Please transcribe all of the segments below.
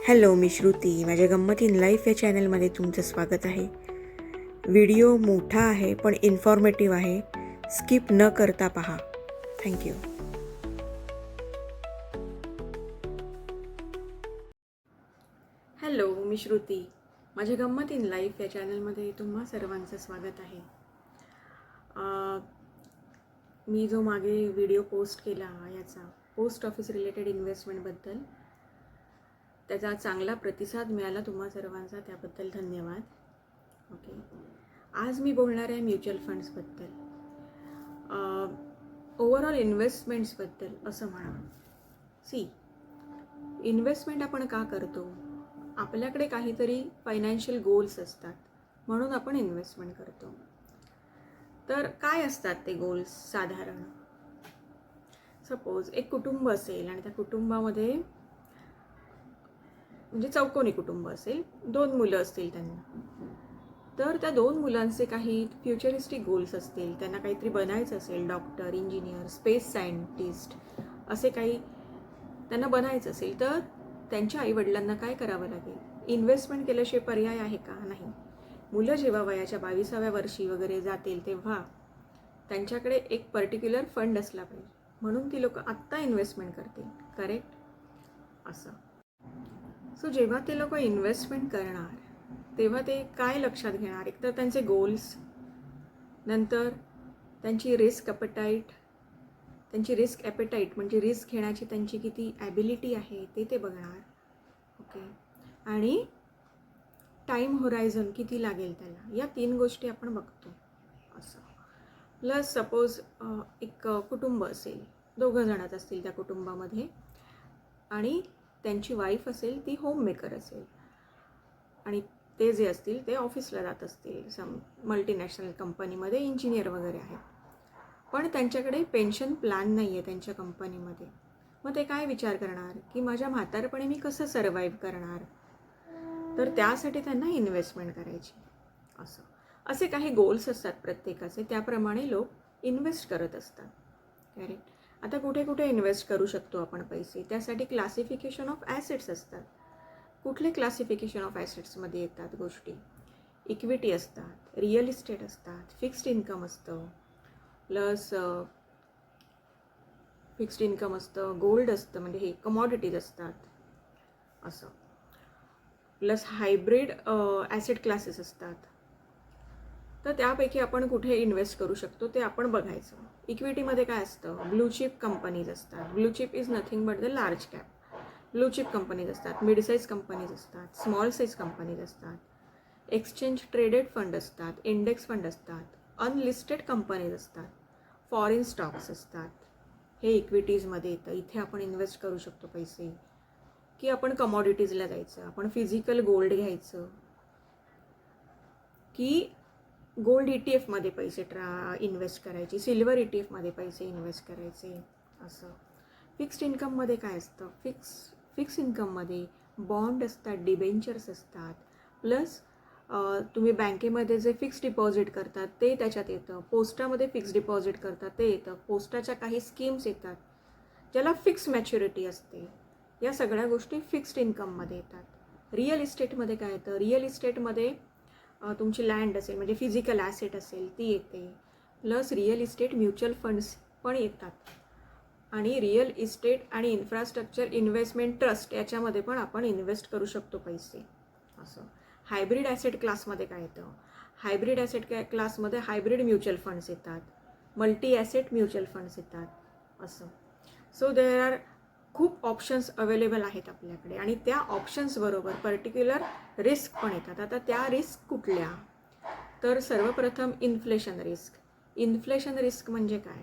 Hello, मी श्रुती. माझ्या गंमत in life या चॅनलमध्ये तुमचं स्वागत आहे. व्हिडिओ मोठा आहे पण इन्फॉर्मेटिव्ह आहे. स्किप न करता पहा. थँक्यू. हॅलो, मी श्रुती. माझ्या गंमत इन लाईफ या चॅनलमध्ये तुम्हा सर्वांचं स्वागत आहे. मी जो मागे व्हिडिओ पोस्ट केला याचा पोस्ट ऑफिस रिलेटेड इन्व्हेस्टमेंटबद्दल, त्याचा चांगला प्रतिसाद मिळाला तुम्हा सर्वांचा, त्याबद्दल धन्यवाद. ओके, आज मी बोलणार आहे म्युच्युअल फंड्सबद्दल, ओव्हरऑल इन्व्हेस्टमेंट्सबद्दल असं म्हणा. इन्व्हेस्टमेंट आपण का करतो? आपल्याकडे काहीतरी फायनान्शियल गोल्स असतात, म्हणून आपण इन्व्हेस्टमेंट करतो. तर काय असतात ते गोल्स? साधारण सपोज एक कुटुंब असेल आणि त्या कुटुंबामध्ये, म्हणजे चौकोनी कुटुंब असेल, 2 मुलं असतील त्यांना. तर त्या 2 मुलांचे काही फ्युचरिस्टिक गोल्स असतील. त्यांना काहीतरी बनायचं असेल, डॉक्टर, इंजिनियर, स्पेस सायंटिस्ट, असे काही त्यांना बनायचं असेल. तर त्यांच्या आईवडिलांना काय करावं लागेल? इन्व्हेस्टमेंट केल्याशिवाय पर्याय आहे का? नाही. मुलं जेव्हा वयाच्या 22व्या वर्षी वगैरे जातील तेव्हा त्यांच्याकडे एक पर्टिक्युलर फंड असला पाहिजे, म्हणून ती लोक आत्ता इन्व्हेस्टमेंट करतील. करेक्ट? असं. सो जेव्हा ते लोक इन्व्हेस्टमेंट करणार तेव्हा ते काय लक्षात घेणार? एकतर त्यांचे गोल्स, नंतर त्यांची रिस्क ॲपेटाईट. त्यांची रिस्क ॲपेटाईट म्हणजे रिस्क घेण्याची त्यांची किती ॲबिलिटी आहे ते बघणार. ओके, आणि टाईम होरायझन किती लागेल त्याला, या 3 गोष्टी आपण बघतो. असं. प्लस सपोज एक कुटुंब असेल, 2 जणच असतील त्या कुटुंबामध्ये, आणि त्यांची वाईफ असेल ती होम मेकर असेल, आणि ते जे असतील ते ऑफिसला जात असतील, मल्टीनॅशनल कंपनीमध्ये इंजिनियर वगैरे आहेत. पण त्यांच्याकडे पेन्शन प्लॅन नाही आहे त्यांच्या कंपनीमध्ये. मग ते काय विचार करणार की माझ्या म्हातारपणी मी कसं सर्वाईव्ह करणार? तर त्यासाठी त्यांना इन्व्हेस्टमेंट करायची. असे काही गोल्स असतात प्रत्येकाचे, त्याप्रमाणे लोक इन्व्हेस्ट करत असतात. करेक्ट? आता कुठे कुठे इन्व्हेस्ट करू शकतो आपण पैसे? त्यासाठी क्लासिफिकेशन ऑफ ॲसेट्स असतात. कुठले क्लासिफिकेशन ऑफ ॲसेट्समध्ये येतात गोष्टी? इक्विटी असतात, रिअल इस्टेट असतात, फिक्स्ड इन्कम असतं, प्लस फिक्स्ड इन्कम असतं, गोल्ड असतं, म्हणजे हे कमॉडिटीज असतात. असं. प्लस हायब्रिड ॲसेट क्लासेस असतात. तर त्यापैकी आपण कुठे इन्व्हेस्ट करू शकतो ते आपण बघायचं. इक्विटीमध्ये काय असतं? ब्लू चिप कंपनीज असतात. Blue chip is nothing but the large cap. Blue chip companies असतात, मिड साईज कंपनीज असतात, स्मॉल साईज कंपनीज असतात, एक्सचेंज ट्रेडेड फंड असतात, इंडेक्स फंड असतात, अनलिस्टेड कंपनीज असतात, फॉरेन स्टॉक्स असतात. हे इक्विटीजमध्ये येतं. इथे आपण इन्व्हेस्ट करू शकतो पैसे. की आपण कमॉडिटीजला जायचं, आपण फिजिकल गोल्ड घ्यायचं, की गोल्ड ETF मध्ये पैसे इन्व्हेस्ट करायचे, सिल्वर ETF मध्ये पैसे इन्व्हेस्ट करायचे. असं. फिक्स्ड इन्कममध्ये काय असतं? फिक्स इन्कममध्ये बॉन्ड असतात, डिबेंचर्स असतात, प्लस तुम्ही बँकेमध्ये जे फिक्स डिपॉझिट करतात ते त्याच्यात येतं, पोस्टामध्ये फिक्स डिपॉझिट करतात ते येतं, पोस्टाच्या काही स्कीम्स येतात ज्याला फिक्स मॅच्युरिटी असते. या सगळ्या गोष्टी फिक्स्ड इन्कममध्ये येतात. रिअल इस्टेटमध्ये काय येतं? रिअल इस्टेटमध्ये तुमची लँड असेल, म्हणजे फिजिकल ॲसेट असेल, ती येते. Plus real estate mutual funds पण येतात, आणि रिअल इस्टेट आणि इन्फ्रास्ट्रक्चर इन्व्हेस्टमेंट ट्रस्ट याच्यामध्ये पण आपण इन्व्हेस्ट करू शकतो पैसे. असं. हायब्रिड ॲसेट क्लासमध्ये काय येतं? हायब्रिड ॲसेट क्लासमध्ये हायब्रिड म्युच्युअल फंड्स येतात, मल्टी ॲसेट म्युच्युअल फंड्स येतात. असं. सो देअर आर खूप ऑप्शन्स अवेलेबल आहेत आपल्याकडे, आणि त्या ऑप्शन्सबरोबर पर्टिक्युलर रिस्क पण येतात. आता त्या रिस्क कुठल्या? तर सर्वप्रथम इन्फ्लेशन रिस्क. इन्फ्लेशन रिस्क म्हणजे काय?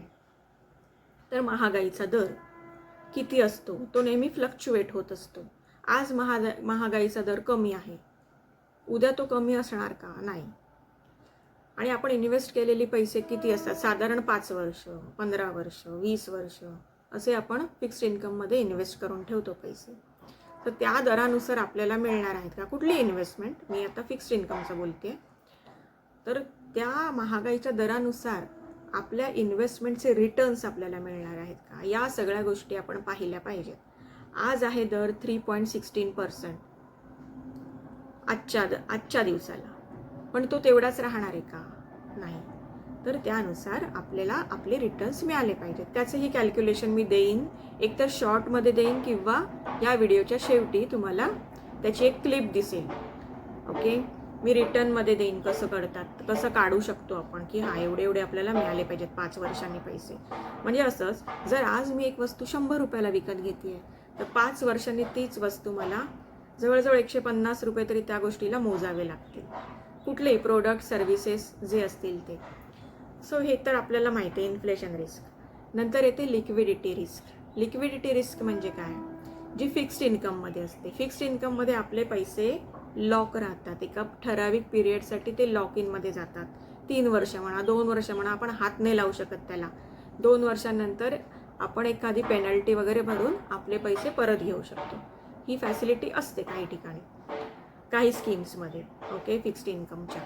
तर महागाईचा दर किती असतो? तो नेहमी फ्लक्च्युएट होत असतो. आज महागाईचा दर कमी आहे, उद्या तो कमी असणार का? नाही. आणि आपण इन्व्हेस्ट केलेले पैसे किती असतात? साधारण 5 वर्ष, 15 वर्ष, 20 वर्ष असे आपण फिक्स्ड इन्कममध्ये इन्व्हेस्ट करून ठेवतो पैसे. तर त्या दरानुसार आपल्याला मिळणार आहेत का? कुठली इन्व्हेस्टमेंट? मी आता फिक्स्ड इन्कमचं बोलते. तर त्या महागाईच्या दरानुसार आपल्या इन्व्हेस्टमेंटचे रिटर्न्स आपल्याला मिळणार आहेत का? या सगळ्या गोष्टी आपण पाहिल्या पाहिजेत. आज आहे दर 3.16%. आजच्या दिवसाला, पण तो तेवढाच राहणार आहे का? नाही. तर त्यानुसार आपल्याला आपले रिटर्न्स मिळाले पाहिजेत. त्याचंही कॅल्क्युलेशन मी देईन, एकतर शॉर्टमध्ये देईन किंवा या व्हिडिओच्या शेवटी तुम्हाला त्याची एक क्लिप दिसेल. ओके, मी रिटर्नमध्ये देईन कसं कसं काढू शकतो आपण, की हा एवढे आपल्याला मिळाले पाहिजेत 5 वर्षांनी पैसे. म्हणजे असंच, जर आज मी एक वस्तू 100 रुपयाला विकत घेते तर 5 वर्षांनी तीच वस्तू मला जवळजवळ 150 रुपये तरी त्या गोष्टीला मोजावे लागतील, कुठलेही प्रोडक्ट सर्व्हिसेस जे असतील ते. सो हे तर आपल्याला माहिती आहे, इन्फ्लेशन रिस्क. नंतर येते लिक्विडिटी रिस्क. लिक्विडिटी रिस्क म्हणजे काय? जी फिक्स्ड इन्कममध्ये असते. फिक्स्ड इन्कममध्ये आपले पैसे लॉक राहतात, एका ठराविक पिरियडसाठी ते लॉक इनमध्ये जातात. 3 वर्ष म्हणा, 2 वर्ष म्हणा, आपण हात नाही लावू शकत त्याला. 2 वर्षांनंतर आपण एखादी पेनल्टी वगैरे भरून आपले पैसे परत घेऊ शकतो. ही फॅसिलिटी असते काही ठिकाणी, काही स्कीम्समध्ये. Okay, fixed इन्कमच्या.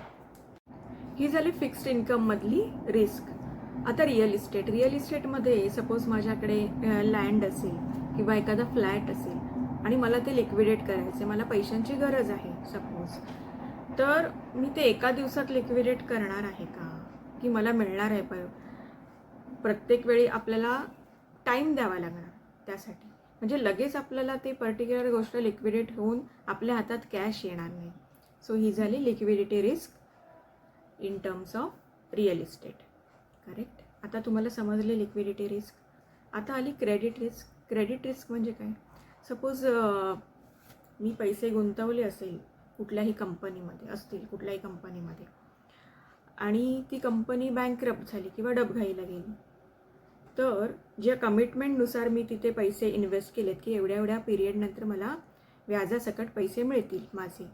ही झाली फिक्स्ड इन्कममधली रिस्क. आता रिअल इस्टेटमध्ये सपोज माझ्याकडे लँड असेल किंवा एखादा फ्लॅट असेल आणि मला ते लिक्विडेट करायचे, मला पैशांची गरज आहे सपोज, तर मी ते एका दिवसात लिक्विडेट करणार आहे का, की मला मिळणार आहे प्रत्येक वेळी आपल्याला टाईम द्यावा लागणार त्यासाठी. म्हणजे लगेच आपल्याला ते पर्टिक्युलर गोष्ट लिक्विडेट होऊन आपल्या हातात कॅश येणार नाही. सो ही झाली liquidity risk in terms of real estate. Correct. आता तुम्हाला समजले लिक्विडिटी रिस्क. आता आली क्रेडिट रिस्क. क्रेडिट रिस्क म्हणजे काय? सपोज मी पैसे गुंतवले असेल कुठल्याही कंपनीमध्ये आणि ती कंपनी बँकरप्ट झाली किंवा डबघाईला गेली, तर ज्या कमिटमेंटनुसार मी तिथे पैसे इन्व्हेस्ट केलेत की एवढ्या पिरियडनंतर मला व्याजासकट पैसे मिळतील माझे,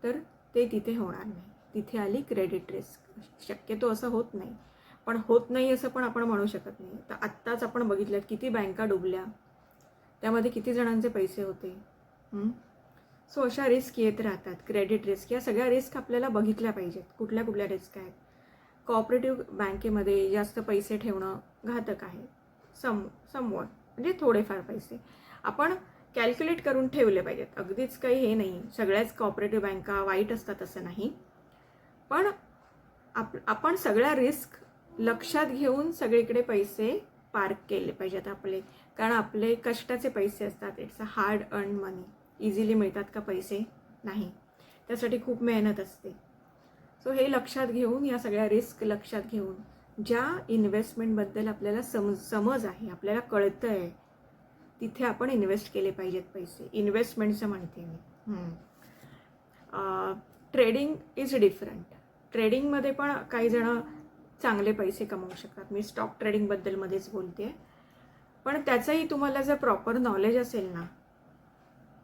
तर ते तिथे होणार नाही. तिथे आली क्रेडिट रिस्क. शक्यतो असं होत नाही, पण होत नाही असं पण आपण म्हणू शकत नाही. तर आत्ताच आपण बघितलं किती बँका डुबल्या, त्यामध्ये किती जणांचे पैसे होते. सो अशा रिस्क येत राहतात. क्रेडिट रिस्क, या सगळ्या रिस्क आपल्याला बघितल्या पाहिजेत. कुठल्या रिस्क आहेत. कोऑपरेटिव्ह बँकेमध्ये जास्त पैसे ठेवणं घातक आहे. समवॉट, म्हणजे थोडेफार पैसे आपण कॅल्क्युलेट करून ठेवले पाहिजेत. अगदीच काही हे नाही, सगळ्याच कोऑपरेटिव्ह बँका वाईट असतात असं नाही, पण आपण सगळ्या रिस्क लक्षात घेऊन सगळीकडे पैसे पार्क केले पाहिजेत आपले. कारण आपले कष्टाचे पैसे असतात. It's a hard earn money. Easily मिळतात का पैसे? नाही, त्यासाठी खूप मेहनत असते. सो हे लक्षात घेऊन, या सगळ्या रिस्क लक्षात घेऊन, ज्या इन्व्हेस्टमेंटबद्दल आपल्याला समज आहे, आपल्याला कळतं आहे, तिथे आपण इन्व्हेस्ट केले पाहिजेत पैसे. इन्व्हेस्टमेंटचं म्हणते मी. Trading is different. ट्रेडिंगमध्ये पण काही जण चांगले पैसे कमवू शकतात. मी स्टॉक ट्रेडिंगबद्दल मध्येच बोलते, पण त्याचंही तुम्हाला जर प्रॉपर नॉलेज असेल ना,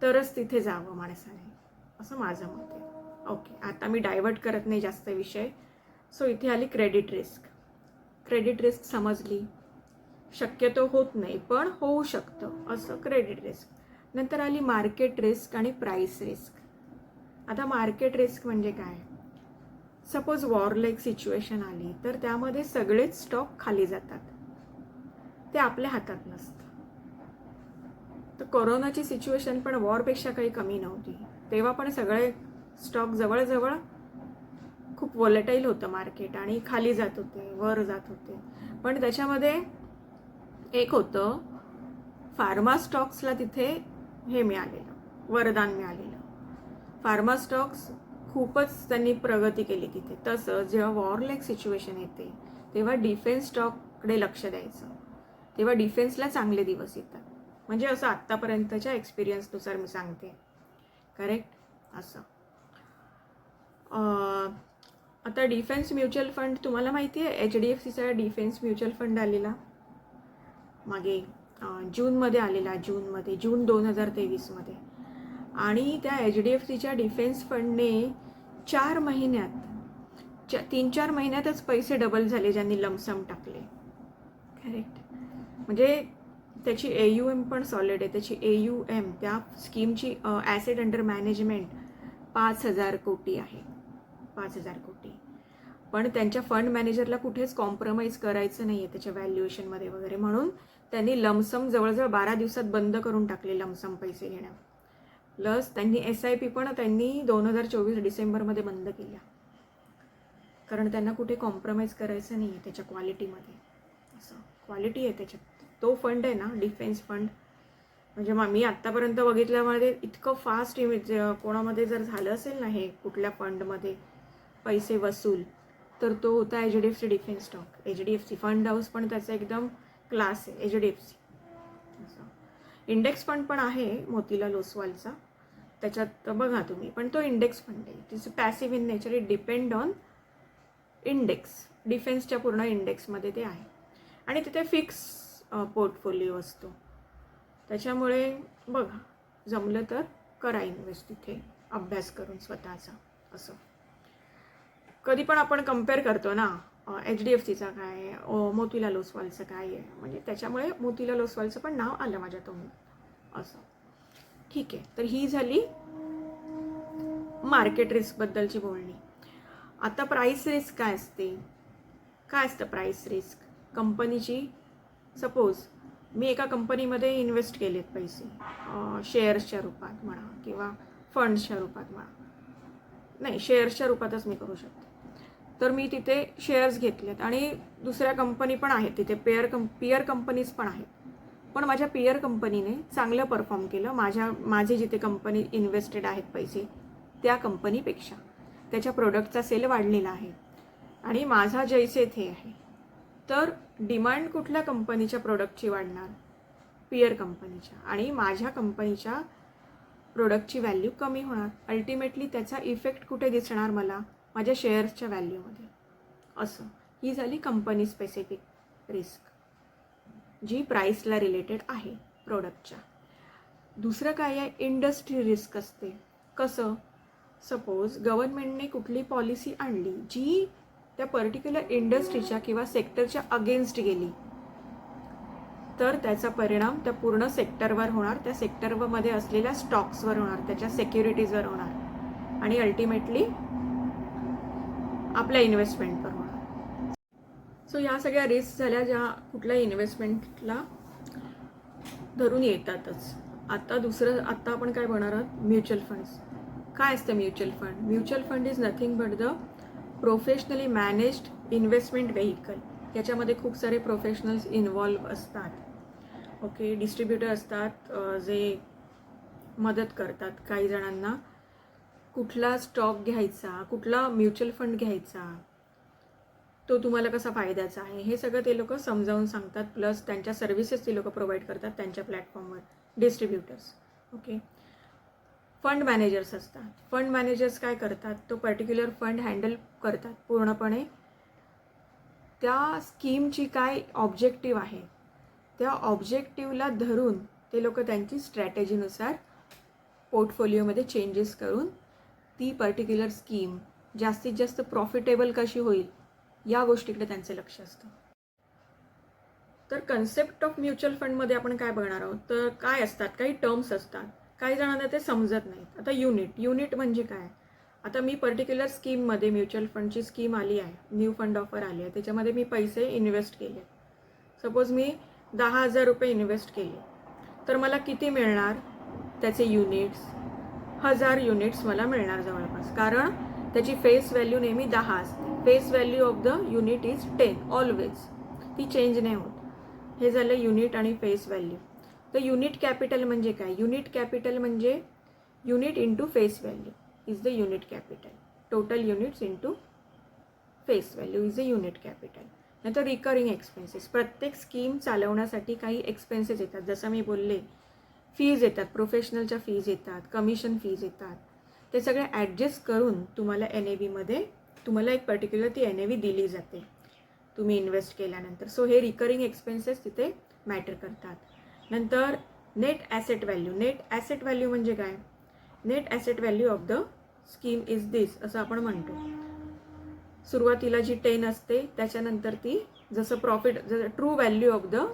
तरच तिथे जावं माणसाने, असं माझं मत आहे. ओके, आता मी डायव्हर्ट करत नाही जास्त विषय. सो इथे आली क्रेडिट रिस्क. क्रेडिट रिस्क समजली. शक्यतो होत नाही, पण होऊ शकतं, असं क्रेडिट रिस्क. नंतर आली मार्केट रिस्क आणि प्राईस रिस्क. आता मार्केट रिस्क म्हणजे काय? सपोज वॉरलाईक सिच्युएशन आली तर त्यामध्ये सगळेच स्टॉक खाली जातात, ते आपल्या हातात नसतं. तर कोरोनाची सिच्युएशन पण वॉरपेक्षा काही कमी नव्हती. तेव्हा पण सगळे स्टॉक जवळजवळ खूप वॉलेटाईल होतं मार्केट, आणि खाली जात होते, वर जात होते. पण त्याच्यामध्ये एक होतं, फार्मा स्टॉक्सला तिथे हे मिळालेलं, वरदान मिळालेलं. फार्मा स्टॉक्स खूपच त्यांनी प्रगती केली तिथे. तसं जेव्हा वॉरलाईक सिच्युएशन येते तेव्हा डिफेन्स स्टॉककडे लक्ष द्यायचं. तेव्हा डिफेन्सला चांगले दिवस येतात. म्हणजे असं आत्तापर्यंतच्या एक्सपिरियन्सनुसार मी सांगते. करेक्ट. असं आता डिफेन्स म्युच्युअल फंड तुम्हाला माहिती आहे, HDFCचा डिफेन्स म्युच्युअल फंड आलेला मागे जूनमध्ये आलेला, जून 2023मध्ये. आणि त्या HDFCच्या डिफेन्स फंडने 3-4 महिन्यातच पैसे डबल झाले ज्यांनी लमसम टाकले. करेक्ट. म्हणजे त्याची AUM पण सॉलिड आहे. त्याची AUM, त्या स्कीमची ॲसेट अंडर मॅनेजमेंट 5,000 कोटी आहे. 5,000 कोटी. पण त्यांच्या फंड मॅनेजरला कुठेच कॉम्प्रोमाइज करायचं नाही आहे त्याच्या व्हॅल्युएशनमध्ये वगैरे, म्हणून त्यांनी लमसम जवळजवळ 12 दिवसात बंद करून टाकले लमसम पैसे घेणं. प्लस त्यांनी SIP पण त्यांनी 2024 डिसेंबरमध्ये बंद केल्या, कारण त्यांना कुठे कॉम्प्रोमाइज करायचं नाही आहे त्याच्या क्वालिटीमध्ये. असं क्वालिटी आहे त्याच्यात. तो फंड आहे ना, डिफेन्स फंड, म्हणजे मी आत्तापर्यंत बघितल्यामध्ये इतकं फास्ट कोणामध्ये जर झालं असेल ना हे कुठल्या फंडमध्ये पैसे वसूल, तर तो होता HDFC defence stock. HDFC fund house पण त्याचा एकदम क्लास आहे HDFC. इंडेक्स फंड पण आहे मोतीलाल ओसवालचा, त्याच्यात बघा तुम्ही, पण तो इंडेक्स फंड आहे. तिचं passive in nature, it depend on index, डिफेन्सच्या पूर्ण इंडेक्समध्ये ते आहे आणि तिथे फिक्स पोर्टफोलिओ असतो. त्याच्यामुळे बघा, जमलं तर करा इन्व्हेस्ट तिथे अभ्यास करून स्वतःचा. असं कधी पण आपण कम्पेअर करतो ना, HDFCचा काय, मोतीलाल ओसवालचं काय आहे, म्हणजे त्याच्यामुळे मोतीलाल ओसवालचं पण नाव आलं माझ्या तोंडात. असं ठीक आहे. तर ही झाली मार्केट रिस्कबद्दलची बोलणी. आता प्राईस रिस्क काय असते, काय असतं प्राईस रिस्क? कंपनीची, सपोज मी एका कंपनीमध्ये इन्व्हेस्ट केलेत पैसे, शेअर्सच्या रूपात म्हणा किंवा फंड्सच्या रूपात म्हणा, नाही शेअर्सच्या रूपातच मी करू शकते. तर मी तिथे शेअर्स घेतलेत आणि दुसऱ्या कंपनी पण आहेत तिथे, पियर कंपनीज पण आहेत. पण माझ्या पियर कंपनीने चांगलं परफॉर्म केलं माझे जिथे कंपनी इन्व्हेस्टेड आहेत पैसे त्या कंपनीपेक्षा. त्याच्या प्रोडक्टचा सेल वाढलेला आहे आणि माझा जैसे थे आहे. तर डिमांड कुठल्या कंपनीच्या प्रोडक्टची वाढणार? पियर कंपनीच्या. आणि माझ्या कंपनीच्या प्रोडक्टची व्हॅल्यू कमी होणार. अल्टिमेटली त्याचा इफेक्ट कुठे दिसणार मला? माझ्या शेअर्सच्या व्हॅल्यूमध्ये. असं ही झाली कंपनी स्पेसिफिक रिस्क, जी प्राईसला रिलेटेड आहे प्रोडक्टच्या. दुसरं काय आहे? इंडस्ट्री रिस्क असते. कसं? सपोज गव्हर्नमेंटने कुठली पॉलिसी आणली जी त्या पर्टिक्युलर इंडस्ट्रीच्या किंवा सेक्टरच्या अगेन्स्ट गेली, तर त्याचा परिणाम त्या पूर्ण सेक्टरवर होणार, त्या सेक्टरमध्ये असलेल्या स्टॉक्सवर होणार, त्याच्या सिक्युरिटीजवर होणार आणि अल्टिमेटली आपल्या इन्व्हेस्टमेंटवर होणार. सो या सगळ्या रिस्क झाल्या ज्या कुठल्या इन्व्हेस्टमेंटला धरून येतातच. आता आपण काय बनणार आहोत? Mutual funds. काय असतं mutual fund? Mutual fund is nothing but the professionally managed investment vehicle. याच्यामध्ये खूप सारे प्रोफेशनल्स इन्व्हॉल्व असतात. ओके, डिस्ट्रीब्युटर असतात जे मदत करतात काही जणांना कुठला स्टॉक घ्यायचा, कुठला म्युच्युअल फंड घ्यायचा, तो तुम्हाला कसा फायद्याचा आहे, हे सगळं ते लोक समजावून सांगतात. प्लस त्यांच्या सर्व्हिसेस ते लोक प्रोव्हाइड करतात त्यांच्या प्लॅटफॉर्मवर, डिस्ट्रीब्युटर्स. ओके, फंड मॅनेजर्स असतात. फंड मॅनेजर्स काय करतात? तो पर्टिक्युलर फंड हँडल करतात पूर्णपणे. त्या स्कीमची काय ऑब्जेक्टिव्ह आहे, त्या ऑब्जेक्टिव्हला धरून ते लोक त्यांची स्ट्रॅटेजीनुसार पोर्टफोलिओमध्ये चेंजेस करून ती पर्टिक्युलर स्कीम जास्तीत जास्त प्रॉफिटेबल कशी होईल या गोष्टीकडे त्यांचं लक्ष असतं. तर कन्सेप्ट ऑफ म्युच्युअल फंडमध्ये आपण काय बघणार आहोत? तर काय असतात, काही टर्म्स असतात, काही जणांना ते समजत नाहीत. आता युनिट म्हणजे काय? आता मी पर्टिक्युलर स्कीममध्ये, म्युच्युअल फंडची स्कीम आली आहे, न्यू फंड ऑफर आली आहे, त्याच्यामध्ये मी पैसे इन्व्हेस्ट केले. सपोज मी 10,000 रुपये इन्व्हेस्ट केले, तर मला किती मिळणार? त्याचे युनिट्स 1000 युनिट्स मला मिळणार जवळपास, कारण त्याची फेस व्हॅल्यू नेहमी 10 असते. Face value of the unit is 10 always, ती चेंज नाही होत. हे झालं युनिट आणि फेस व्हॅल्यू. तर युनिट कॅपिटल म्हणजे काय? युनिट कॅपिटल म्हणजे unit into face value is the unit capital. Total units into face value is the unit capital. नंतर रिकरिंग एक्सपेन्सेस. प्रत्येक स्कीम चालवण्यासाठी काही एक्सपेन्सेस येतात. जसं मी बोलले, फीज येतात, प्रोफेशनलच्या फीज येतात, कमिशन फीज येतात. ते सगळे ॲडजस्ट करून तुम्हाला NAVमध्ये तुम्हाला एक पर्टिक्युलर ती NAV दिली जाते तुम्ही इन्व्हेस्ट केल्यानंतर. सो हे रिकरिंग एक्सपेन्सेस तिथे मॅटर करतात. नंतर net asset value. Net asset value म्हणजे काय? Net asset value of the scheme is this असं आपण म्हणतो. सुरुवातीला जी 10 असते त्याच्यानंतर ती जसं प्रॉफिट, जसं true value of the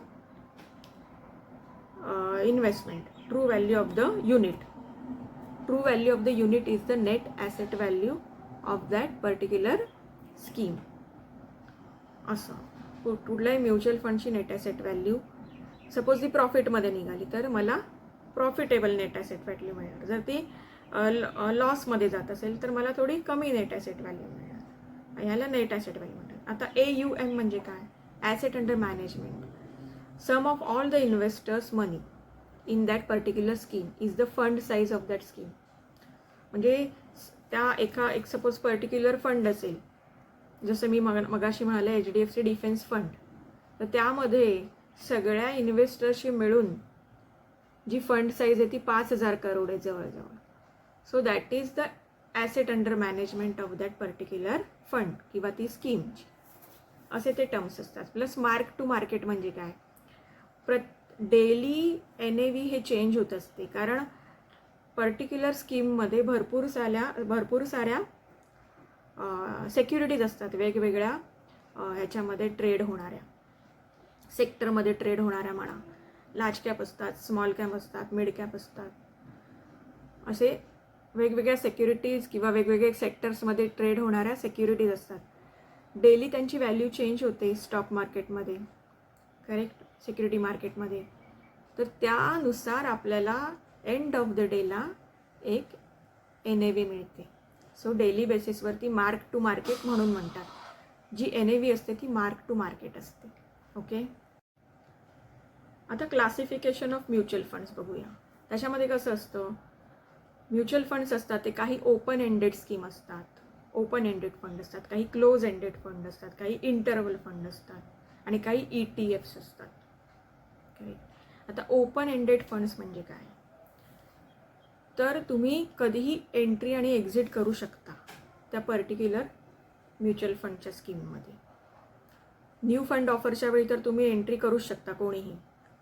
investment, true value of the unit. True value of the unit is the net asset value of that particular scheme. असं कुठल्याही म्युच्युअल फंडची नेट ॲसेट व्हॅल्यू, सपोज ती प्रॉफिटमध्ये निघाली तर मला प्रॉफिटेबल नेट ॲसेट व्हॅल्यू मिळणार. जर ती लॉसमध्ये जात असेल तर मला थोडी कमी नेट ॲसेट व्हॅल्यू मिळणार. ह्याला नेट ॲसेट व्हॅल्यू म्हणतात. आता AUM म्हणजे काय? Asset under management. Sum of all the investors money in that particular scheme is the fund size of that scheme. म्हणजे त्या एक सपोज पर्टिक्युलर फंड असेल, जसं मी मगाशी म्हणाले HDFC डिफेन्स फंड, तर त्यामध्ये सगळ्या इन्व्हेस्टर्सशी मिळून जी फंड साईज आहे ती 5,000 करोड आहे जवळजवळ. So that is the asset under management of that particular fund किंवा ती स्कीमची, असे ते टर्म्स असतात. प्लस मार्क टू मार्केट म्हणजे काय? डेली NAV हे चेंज होत असते, कारण पर्टिक्युलर स्कीममध्ये भरपूर साऱ्या सिक्युरिटीज असतात, वेगवेगळ्या ह्याच्यामध्ये ट्रेड होणाऱ्या, सेक्टरमध्ये ट्रेड होणाऱ्या म्हणा. लार्ज कॅप असतात, स्मॉल कॅप असतात, मिड कॅप असतात, असे वेगवेगळ्या सिक्युरिटीज किंवा वेगवेगळ्या सेक्टर्समध्ये ट्रेड होणाऱ्या सिक्युरिटीज असतात. डेली त्यांची व्हॅल्यू चेंज होते स्टॉक मार्केटमध्ये, करेक्ट, सिक्युरिटी मार्केटमध्ये. तर त्यानुसार आपल्याला एंड ऑफ द डेला एक NAV मिळते. सो डेली बेसिसवरती मार्क टू मार्केट म्हणून म्हणतात. जी NAV असते ती मार्क टू मार्केट असते. ओके. आता क्लासिफिकेशन ऑफ म्युच्युअल फंड्स बघूया. त्याच्यामध्ये कसं असतं, म्युच्युअल फंड्स असतात ते काही ओपन एंडेड स्कीम असतात, ओपन एंडेड फंड असतात, काही क्लोज एंडेड फंड असतात, काही इंटरवल फंड असतात आणि काही ETFs असतात. आता ओपन एंडेड फंड्स म्हणजे काय? तर तुम्ही कधीही एंट्री आणि एक्झिट करू शकता त्या पर्टिक्युलर म्युच्युअल फंडच्या स्कीममध्ये. न्यू फंड ऑफरच्या वेळी तर तुम्ही एंट्री करूच शकता कोणीही.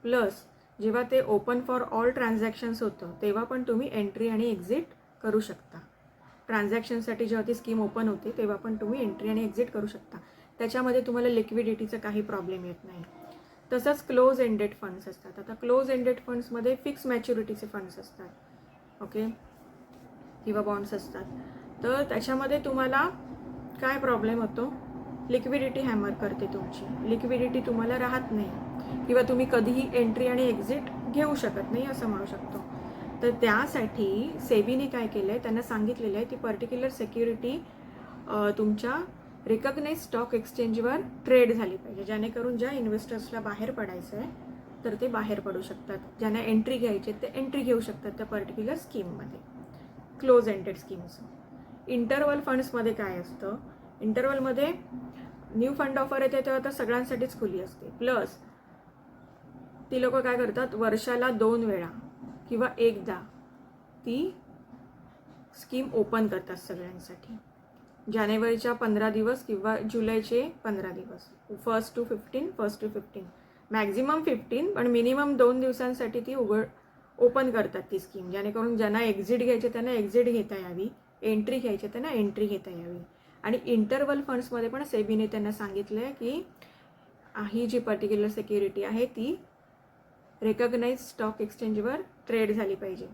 प्लस जेव्हा ते ओपन फॉर ऑल ट्रान्झॅक्शन्स होतं तेव्हा पण तुम्ही एंट्री आणि एक्झिट करू शकता. ट्रान्झॅक्शनसाठी जेव्हा ती स्कीम ओपन होते तेव्हा पण तुम्ही एंट्री आणि एक्झिट करू शकता. त्याच्यामध्ये तुम्हाला लिक्विडिटीचा काही प्रॉब्लेम येत नाही. तसंच क्लोज एंडेड फंड्स असतात. आता क्लोज एंडेड फंड्समध्ये फिक्स मॅच्युरिटीचे फंड्स असतात, ओके, किंवा बॉन्ड्स असतात. तर त्याच्यामध्ये तुम्हाला काय प्रॉब्लेम होतो? लिक्विडिटी हॅमर करते तुमची, लिक्विडिटी तुम्हाला राहत नाही किंवा तुम्ही कधीही एंट्री आणि एक्झिट घेऊ शकत नाही असं म्हणू शकतो. तर त्यासाठी सेबीने काय केलं आहे, त्यांना सांगितलेलं आहे ती पर्टिक्युलर सिक्युरिटी तुमच्या रिकग्नाइज स्टॉक एक्सचेंजवर ट्रेड झाली पाहिजे, जेणेकरून ज्या इन्व्हेस्टर्सला बाहेर पडायचं आहे तर ते बाहेर पडू शकतात, ज्यांना एंट्री घ्यायची ते एंट्री घेऊ शकतात त्या पर्टिक्युलर स्कीममध्ये, क्लोज एंडेड स्कीम्स. इंटरवल फंड्समध्ये काय असतं? इंटरवलमध्ये न्यू फंड ऑफर येते तेव्हा तर सगळ्यांसाठीच खुली असते. प्लस ती लोक काय करतात, वर्षाला 2 वेळा किंवा एकदा ती स्कीम ओपन करतात सगळ्यांसाठी. जानेवारीच्या 15 दिवस किंवा जुलैचे 15 दिवस, 1 to 15, मॅक्झिमम 15, पण मिनिमम 2 दिवसांसाठी ती ओपन करतात ती स्कीम, जेणेकरून ज्यांना एक्झिट घ्यायचे त्यांना एक्झिट घेता यावी, एंट्री घ्यायची त्यांना एंट्री घेता यावी. आणि इंटरवल फंड्समध्ये पण सेबीने त्यांना सांगितलं आहे की ही जी पर्टिक्युलर सिक्युरिटी आहे ती रिकग्नाइज स्टॉक एक्सचेंजवर ट्रेड झाली पाहिजे,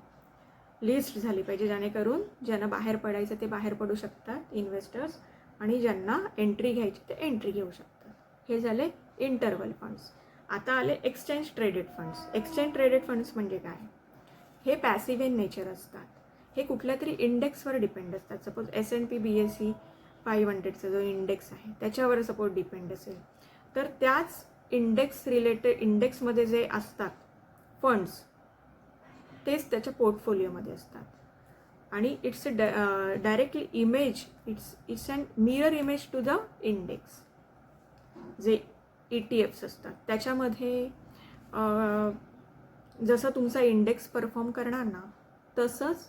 लिस्ट झाली पाहिजे, जेणेकरून ज्यांना बाहेर पडायचं ते बाहेर पडू शकतात इन्व्हेस्टर्स आणि ज्यांना एंट्री घ्यायची ते एंट्री घेऊ शकतात. हे झाले इंटरवल फंड्स. आता आले exchange traded funds. Exchange traded funds म्हणजे काय? हे पॅसिव्ह इन नेचर असतात. हे कुठल्या तरी इंडेक्सवर डिपेंड असतात. सपोज S&P BSE 500चा जो इंडेक्स आहे त्याच्यावर सपोज डिपेंड असेल तर त्याच इंडेक्समध्ये जे असतात फंड्स तेच त्याच्या पोर्टफोलिओमध्ये असतात आणि it's directly image, it's and mirror image to the index. जे ETFs असतात त्याच्यामध्ये जसं तुमचा इंडेक्स परफॉर्म करणार ना तसंच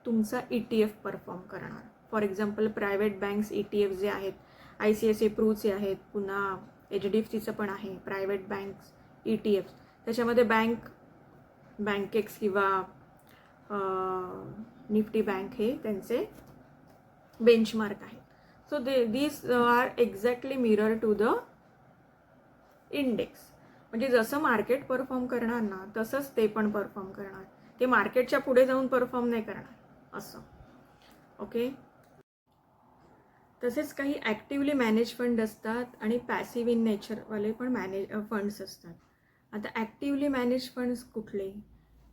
तुमचा ETF परफॉर्म करणार. For example private banks ETF जे आहेत, ICICI Pruचे आहेत, पुन्हा HDFCचं पण आहे प्रायव्हेट बँक्स ETFs. त्याच्यामध्ये बँकेक्स किंवा निफ्टी बँक हे त्यांचे बेंचमार्क आहेत. So these are exactly mirror to the index. म्हणजे जसं मार्केट परफॉर्म करणार ना तसंच ते पण परफॉर्म करणार, ते मार्केटच्या पुढे जाऊन परफॉर्म नाही करणार असं, ओके. तसेच काही ॲक्टिव्हली मॅनेज फंड असतात आणि पॅसिव्ह इन नेचरवाले पण फंड्स असतात. आता ॲक्टिव्हली मॅनेज फंड्स कुठले?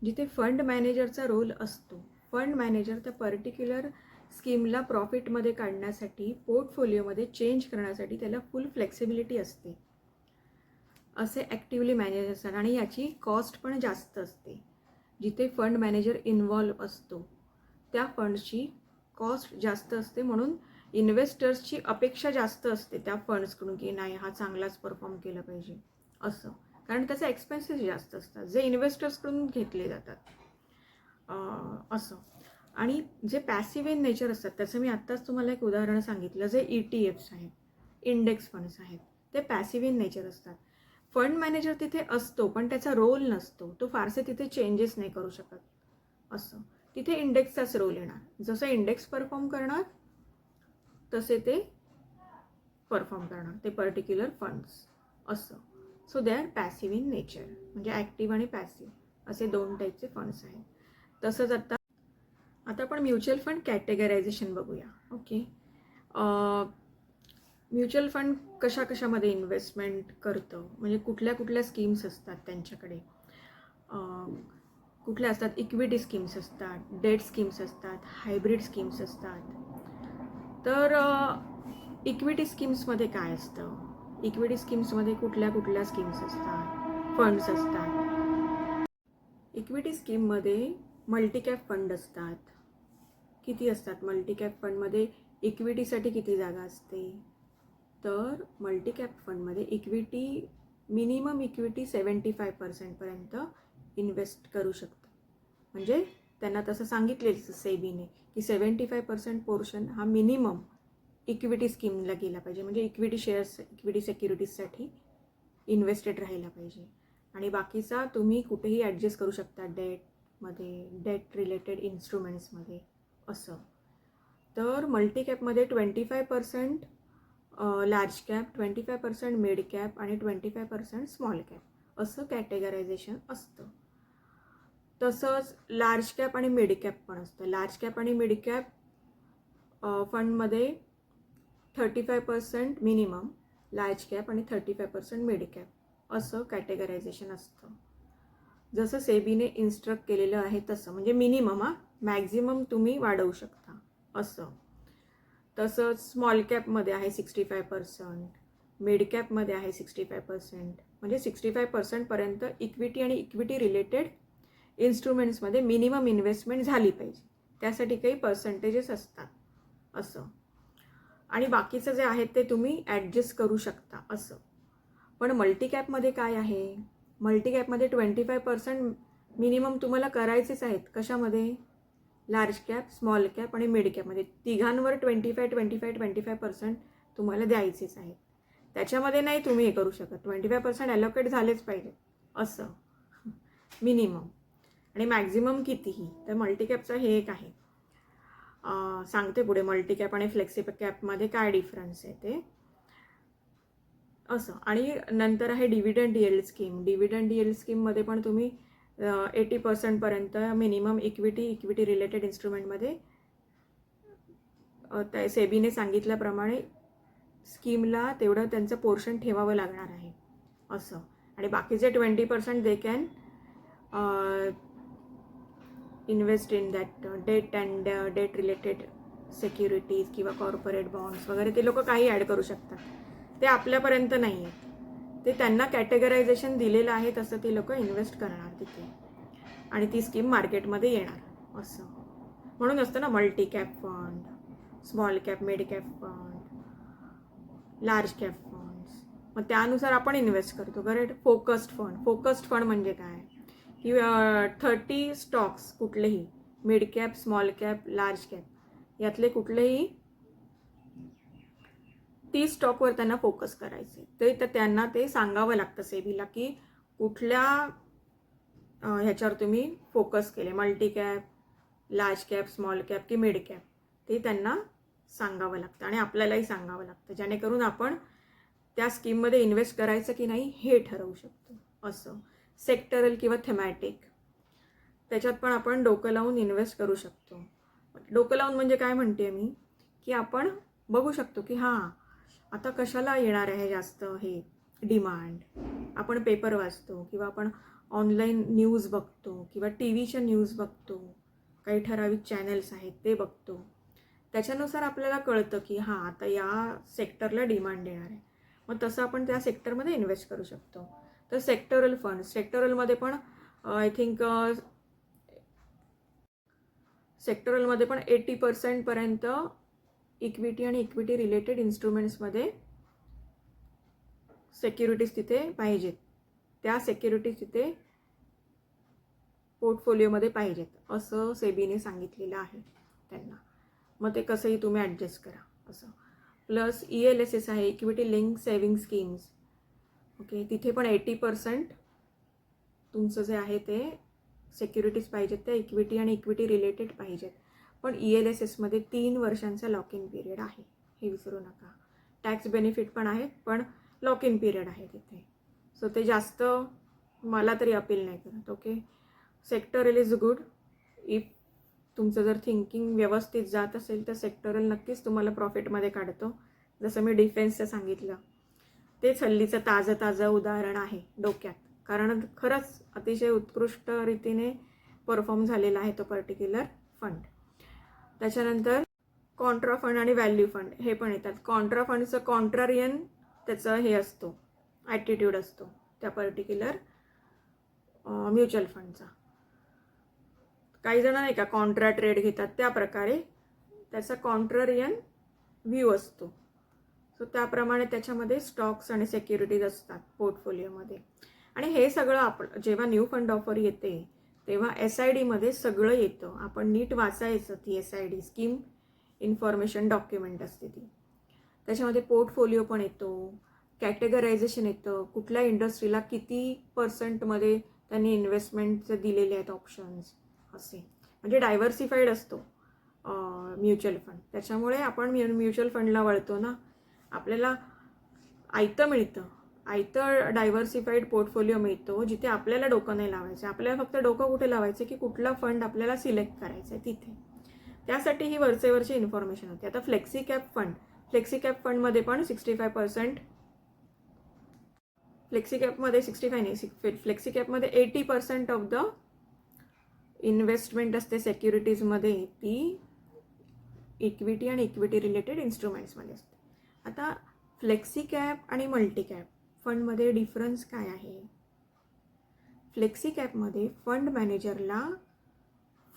जिथे फंड मॅनेजरचा रोल असतो. फंड मॅनेजर त्या पर्टिक्युलर स्कीमला प्रॉफिटमध्ये काढण्यासाठी, पोर्टफोलिओमध्ये चेंज करण्यासाठी त्याला फुल फ्लेक्सिबिलिटी असते. असे ॲक्टिवली मॅनेज असतात आणि याची कॉस्ट पण जास्त असते. जिथे फंड मॅनेजर इन्व्हॉल्व असतो त्या फंड्सची कॉस्ट जास्त असते. म्हणून इन्व्हेस्टर्सची अपेक्षा जास्त असते त्या फंड्सकडून की नाही हा चांगलाच परफॉर्म केला पाहिजे असं, कारण त्याचे एक्सपेन्सेस जास्त असतात जे इन्व्हेस्टर्सकडून घेतले जातात असं. आणि जे पॅसिव्ह इन नेचर असतात त्याचं मी आत्ताच तुम्हाला एक उदाहरण सांगितलं. जे ETFs आहेत, इंडेक्स फंड्स आहेत, ते पॅसिव्ह इन नेचर असतात. फंड मॅनेजर तिथे असतो पण त्याचा रोल नसतो. तो फारसे तिथे चेंजेस नाही करू शकत असं. तिथे इंडेक्सचाच रोल येणार. जसं इंडेक्स परफॉर्म करणार तसे ते परफॉर्म करणार ते पर्टिक्युलर फंड्स असं. So they are passive in nature. म्हणजे ॲक्टिव्ह आणि पॅसिव्ह असे 2 टाईपचे फंड्स आहेत. तसंच आता आपण म्युच्युअल फंड कॅटेगरायझेशन बघूया. ओके. म्युच्युअल फंड कशामध्ये इन्व्हेस्टमेंट करतं, म्हणजे कुठल्या स्कीम्स असतात त्यांच्याकडे. कुठल्या असतात, इक्विटी स्कीम्स असतात, डेट स्कीम्स असतात, हायब्रिड स्कीम्स असतात. तर इक्विटी स्कीम्समध्ये काय असतं, इक्विटी स्कीम्समध्ये कुठल्या स्कीम्स असतात, फंड्स असतात. इक्विटी स्कीममध्ये मल्टीकॅप फंड असतात. किती असतात मल्टीकॅप फंडमध्ये, इक्विटीसाठी किती जागा असते, तर मल्टीकॅप फंडमध्ये मिनिमम इक्विटी 75% इन्व्हेस्ट करू शकतं. म्हणजे त्यांना तसं सांगितलेलं सेबीने की 75% पोर्शन हा मिनिमम इक्विटी स्कीमला गेला पाहिजे. म्हणजे इक्विटी शेअर्स, इक्विटी सिक्युरिटीजसाठी इन्व्हेस्टेड राहायला पाहिजे. आणि बाकीचा तुम्ही कुठेही ॲडजस्ट करू शकता, डेटमध्ये, डेट रिलेटेड इन्स्ट्रुमेंट्समध्ये असं. तर मल्टीकॅपमध्ये 25% लार्ज कॅप, 25% मिड कॅप आणि 25% स्मॉल कॅप असं कॅटेगरायझेशन असतं. तसंच लार्ज कॅप आणि मिड कॅप पण असतं. लार्ज कॅप आणि मिड कॅप फंडमध्ये 35% मिनिमम लार्ज कॅप आणि 35% मिड कॅप असं कॅटेगरायझेशन असतं. जसं सेबीने इन्स्ट्रक्ट केलेलं आहे तसं, म्हणजे मिनिमम मॅक्झिमम तुम्ही वाढवू शकता असं. तसंच स्मॉल कॅपमध्ये आहे 65%, मिड कॅपमध्ये आहे 65%. म्हणजे 65% इक्विटी आणि इक्विटी रिलेटेड इन्स्ट्रुमेंट्समध्ये मिनिमम इन्व्हेस्टमेंट झाली पाहिजे. त्यासाठी काही पर्सेंटेजेस असतात असं. आणि बाकीचं जे आहे ते तुम्ही ॲडजस्ट करू शकता असं. पण मल्टीकॅपमध्ये काय आहे, मल्टीकॅपमध्ये 25% मिनिमम तुम्हाला करायचेच आहेत. कशामध्ये, लार्ज कॅप, स्मॉल कॅप आणि मिड कॅपमध्ये तिघांवर 25% तुम्हाला द्यायचेच आहेत. त्याच्यामध्ये नाही तुम्ही हे करू शकत. 25% ॲलोकेट झालेच पाहिजे असं मिनिमम. आणि मॅक्झिमम कितीही. तर मल्टीकॅपचं हे एक आहे. सांगते पुढे मल्टीकॅप आणि फ्लेक्सिबल कॅपमध्ये काय डिफरन्स आहे ते असं. आणि नंतर आहे dividend yield scheme. Dividend yield स्कीममध्ये पण तुम्ही 80% मिनिमम इक्विटी रिलेटेड इन्स्ट्रुमेंटमध्ये त्या सेबीने सांगितल्याप्रमाणे स्कीमला तेवढं त्यांचं पोर्शन ठेवावं लागणार आहे असं. आणि बाकीचे 20% they can invest in that debt and debt related securities किंवा कॉर्पोरेट बॉन्ड्स वगैरे. ते लोक काही ॲड करू शकतात. ते आपल्यापर्यंत नाही आहे. ते त्यांना कॅटेगरायझेशन दिलेलं आहे तसं ते लोक इन्व्हेस्ट करणार तिथे आणि ती स्कीम मार्केटमध्ये येणार असं. म्हणून असतं ना multi cap fund, small cap, mid cap fund, large cap funds. मग त्यानुसार आपण इन्व्हेस्ट करतो. करेक्ट. फोकस्ड फंड म्हणजे काय की 30 स्टॉक्स कुठलेही, mid cap, small cap, large cap यातले कुठलेही 30 स्टॉकवर त्यांना फोकस करायचे. तर त्यांना ते सांगावं लागतं सेबीला की कुठल्या ह्याच्यावर तुम्ही फोकस केले, multi cap, large cap, small cap की मिड कॅप. ते त्यांना सांगावं लागतं आणि आपल्यालाही सांगावं लागतं, जेणेकरून आपण त्या स्कीममध्ये इन्व्हेस्ट करायचं की नाही हे ठरवू शकतो असं. सेक्टरल किंवा थेमॅटिक त्याच्यात पण आपण डोकं लावून इन्व्हेस्ट करू शकतो. डोकं लावून म्हणजे काय म्हणते मी की आपण बघू शकतो की हां आता कशाला येणार आहे जास्त हे डिमांड. आपण पेपर वाचतो किंवा आपण ऑनलाईन न्यूज बघतो किंवा टी व्हीच्या न्यूज बघतो, काही ठराविक चॅनल्स आहेत ते बघतो, त्याच्यानुसार आपल्याला कळतं की हां आता या सेक्टरला डिमांड येणार आहे, मग तसं आपण त्या सेक्टरमध्ये इन्व्हेस्ट करू शकतो. तर सेक्टरलमध्ये पण आय थिंक सेक्टरलमध्ये पण 80% इक्विटी आणि इक्विटी रिलेटेड इन्स्ट्रुमेंट्समध्ये सिक्युरिटीज तिथे पाहिजेत. त्या सिक्युरिटीज तिथे पोर्टफोलिओमध्ये पाहिजेत असं सेबीने सांगितलेलं आहे त्यांना. मग ते कसंही तुम्ही ॲडजस्ट करा असं. प्लस ELSS आहे, equity link saving schemes. Okay, तिथे पण 80% तुमचं जे आहे ते सिक्युरिटीज पाहिजेत, त्या इक्विटी आणि इक्विटी रिलेटेड पाहिजेत. पण ELSSमध्ये 3 वर्षांचा लॉक इन पिरियड आहे, हे विसरू नका. टॅक्स बेनिफिट पण आहे, पण लॉक इन पिरियड आहे तिथे. सो ते जास्त मला तरी अपील नाही करत. Okay, sectoral is good. If तुमचं जर थिंकिंग व्यवस्थित जात असेल तर सेक्टरल नक्कीच तुम्हाला प्रॉफिटमध्ये काढतो. जसं मी डिफेन्सचं सांगितलं, तेच हल्लीचं ताजं उदाहरण आहे डोक्यात, कारण खरंच अतिशय उत्कृष्ट रीतीने परफॉर्म झालेला आहे तो पर्टिक्युलर फंड. त्याच्यानंतर कॉन्ट्रा फंड आणि व्हॅल्यू फंड हे पण येतात. कॉन्ट्रा फंडचं कॉन्ट्रारियन त्याचं हे असतो, ॲटिट्यूड असतो त्या पर्टिक्युलर म्युच्युअल फंडचा. काही जण नाही का कॉन्ट्रा ट्रेड घेतात, त्या प्रकारे त्याचा कॉन्ट्रारियन व्ह्यू असतो. सो त्याप्रमाणे त्याच्यामध्ये स्टॉक्स आणि सिक्युरिटीज असतात पोर्टफोलिओमध्ये. आणि हे सगळं आपण जेव्हा न्यू फंड ऑफर येते तेव्हा SIDमध्ये सगळं येतं. आपण नीट वाचायचं ती SID स्कीम इन्फॉर्मेशन डॉक्युमेंट असते ती. त्याच्यामध्ये पोर्टफोलिओ पण येतो, कॅटेगरायझेशन येतं, कुठल्या इंडस्ट्रीला किती % त्यांनी इन्व्हेस्टमेंटचे दिलेले आहेत ऑप्शन्स असे. म्हणजे डायव्हर्सिफाईड असतो म्युच्युअल फंड. त्याच्यामुळे आपण म्युच्युअल फंडला वळतो ना, आपल्याला आयतं मिळतं, आयतं डायव्हर्सिफाईड पोर्टफोलिओ मिळतो, जिथे आपल्याला डोकं नाही लावायचं. आपल्याला फक्त डोकं कुठे लावायचं की कुठला फंड आपल्याला सिलेक्ट करायचं आहे तिथे. त्यासाठी ही वरची इन्फॉर्मेशन होती. आता फ्लेक्सी कॅप फंडमध्ये पण 65%, फ्लेक्सी कॅपमध्ये 65 नाही, फ्लेक्सी कॅपमध्ये 80% ऑफ द इन्व्हेस्टमेंट असते सिक्युरिटीजमध्ये, ती इक्विटी आणि इक्विटी रिलेटेड इन्स्ट्रुमेंट्समध्ये असते. आता फ्लेक्सी कॅप आणि मल्टी कॅप फंडमध्ये डिफरन्स काय आहे? फ्लेक्सी कॅपमध्ये फंड मॅनेजरला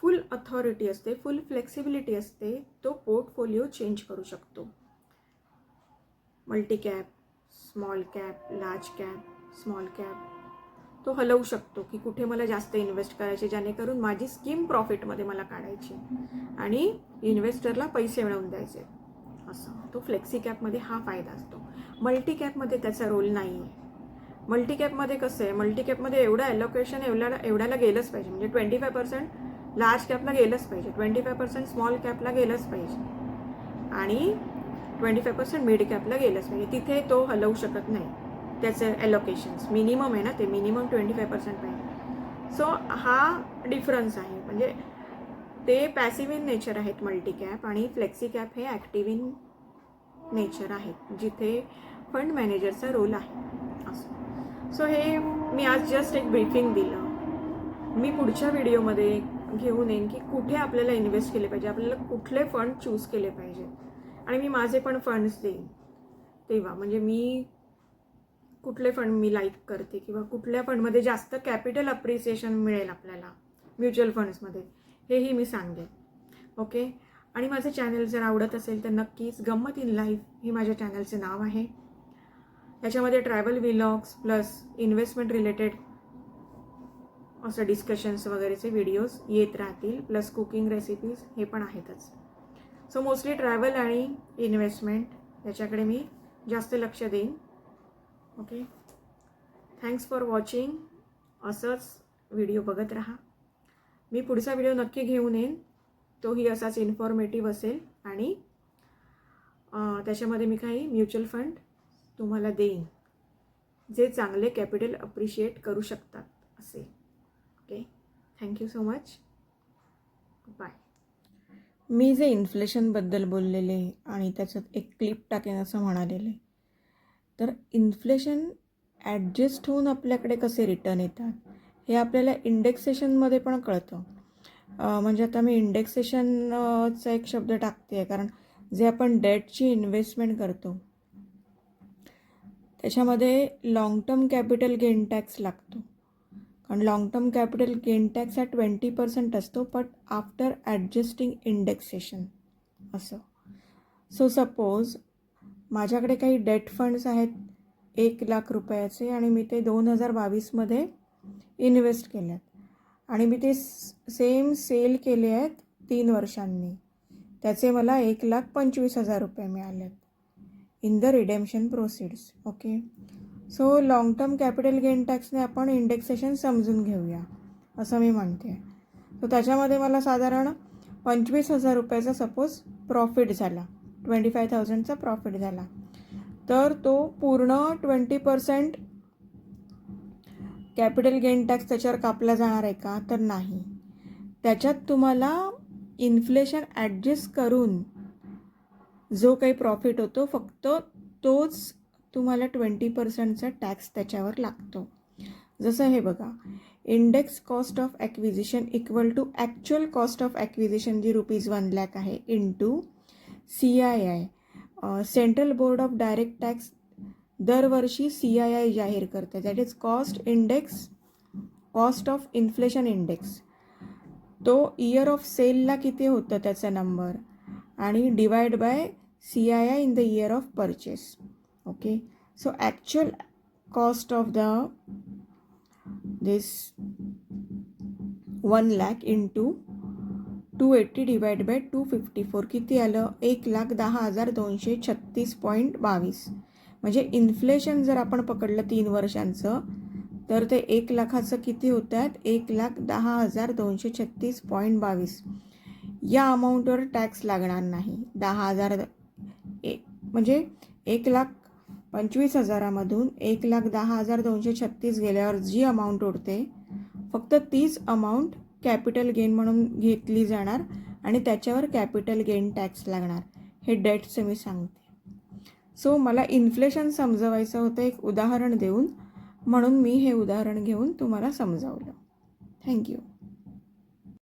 फुल अथॉरिटी असते, फुल फ्लेक्सिबिलिटी असते, तो पोर्टफोलिओ चेंज करू शकतो. Multi cap, small cap, large cap, small cap तो हलवू शकतो की कुठे मला जास्त इन्व्हेस्ट करायचे, जेणेकरून माझी स्कीम प्रॉफिटमध्ये मला काढायची आणि इन्व्हेस्टरला पैसे मिळवून द्यायचे असं. तो फ्लेक्सी कॅपमध्ये हा फायदा असतो. मल्टी कॅपमध्ये त्याचा रोल नाही आहे. मल्टी कॅपमध्ये कसं आहे, मल्टी कॅपमध्ये एवढं ॲलोकेशन एवढ्याला गेलंच पाहिजे. म्हणजे 25% लार्ज कॅपला गेलंच पाहिजे, 25% स्मॉल कॅपला गेलंच पाहिजे आणि 25% मिड कॅपला गेलंच पाहिजे. तिथे तो हलवू शकत नाही. त्याचे ॲलोकेशन्स मिनिमम आहे ना, ते मिनिमम 25% पाहिजे. सो हा डिफरन्स आहे. म्हणजे ते पॅसिव्ह इन नेचर आहेत मल्टी कॅप आणि फ्लेक्सी कॅप हे ॲक्टिव्ह इन नेचर आहेत, जिथे फंड मॅनेजरचा रोल आहे असं. सो हे मी आज जस्ट एक ब्रीफिंग दिलं. मी पुढच्या व्हिडिओमध्ये घेऊन येईन की कुठे आपल्याला इन्व्हेस्ट केले पाहिजे, आपल्याला कुठले फंड चूज केले पाहिजे, आणि मी माझे पण फंड्स देईन तेव्हा. म्हणजे मी कुठले फंड मी लाईक करते किंवा कुठल्या फंडमध्ये जास्त कॅपिटल अप्रिसिएशन मिळेल आपल्याला म्युच्युअल फंड्समध्ये, हेही मी सांगेन. ओके, आणि माझं चॅनल जर आवडत असेल तर नक्कीच गंमत इन लाईफ हे माझ्या चॅनलचे नाव आहे. याच्यामध्ये travel vlogs plus investment related असं डिस्कशन्स वगैरेचे व्हिडिओज येत राहतील, प्लस कुकिंग रेसिपीज हे पण आहेतच. सो मोस्टली ट्रॅव्हल आणि इन्व्हेस्टमेंट याच्याकडे मी जास्त लक्ष देईन. Okay, thanks for watching. असंच व्हिडिओ बघत राहा. मी पुढचा व्हिडिओ नक्की घेऊन येईन, तोही असाच इन्फॉर्मेटिव्ह असेल आणि त्याच्यामध्ये मी काही म्युच्युअल फंड तुम्हाला देईन जे चांगले कॅपिटल अप्रिशिएट करू शकतात असे. Okay, thank you so much, bye. मी जे इन्फ्लेशनबद्दल बोललेले आणि त्याच्यात एक क्लिप टाकेन असं म्हणालेले, तर इन्फ्लेशन ॲडजस्ट होऊन आपल्याकडे कसे रिटर्न येतात हे आपल्याला इंडेक्सेशनमध्ये पण कळतं. म्हणजे आता मी इंडेक्सेशनचा एक शब्द टाकते आहे, कारण जे आपण डेटची इन्व्हेस्टमेंट करतो त्याच्यामध्ये long term capital gain tax लागतो. कारण long term capital gain tax हा 20% असतो, बट आफ्टर ॲडजस्टिंग इंडेक्सेशन असं. सो सपोज माझ्याकडे काही डेट फंड्स आहेत 1,00,000 रुपयाचे आणि मी ते 2022मध्ये इन्व्हेस्ट केले आहेत आणि मी ते सेम सेल केले आहेत 3 वर्षांनी. त्याचे मला 1,25,000 रुपये मिळाले आहेत in the redemption proceeds. Okay. So long term capital gain टॅक्सने आपण इंडेक्सेशन समजून घेऊया असं मी म्हणते. सो त्याच्यामध्ये मला साधारण 25,000 रुपयाचा सपोज प्रॉफिट झाला, 25,000चा प्रॉफिट झाला, तर तो पूर्ण 20% कॅपिटल गेन टॅक्स त्याच्यावर कापला जाणार आहे का? तर नाही. त्याच्यात तुम्हाला इन्फ्लेशन ॲडजस्ट करून जो काही प्रॉफिट होतो फक्त तोच तुम्हाला 20%चा टॅक्स त्याच्यावर लागतो. जसं हे बघा, index cost of acquisition equal to actual cost of acquisition जी ₹1,00,000 आहे into CII. Central board of direct tax दरवर्षी CII जाहीर करते, that is cost index, cost of inflation index. तो इयर ऑफ सेलला किती होतं त्याचा नंबर आणि divide by CII in the year of purchase. Okay. So actual cost of this 1,00,000 into 280 divide by 254 किती आलं? 1,10,236.22. म्हणजे इन्फ्लेशन जर आपण पकडलं 3 वर्षांचं तर ते 1,00,000चं किती होत आहेत? 1,10,236.22. या अमाऊंटवर टॅक्स लागणार नाही. 10,000 म्हणजे 1,25,000मधून 1,10,236 गेल्यावर जी अमाऊंट उरते फक्त तीच अमाऊंट कॅपिटल गेन म्हणून घेतली जाणार आणि त्याच्यावर कॅपिटल गेन टॅक्स लागणार. हे डेटचं मी सांगते. सो मला इन्फ्लेशन समजवायचं होतं एक उदाहरण देऊन, म्हणून मी हे उदाहरण घेऊन तुम्हाला समजावलं. थँक्यू.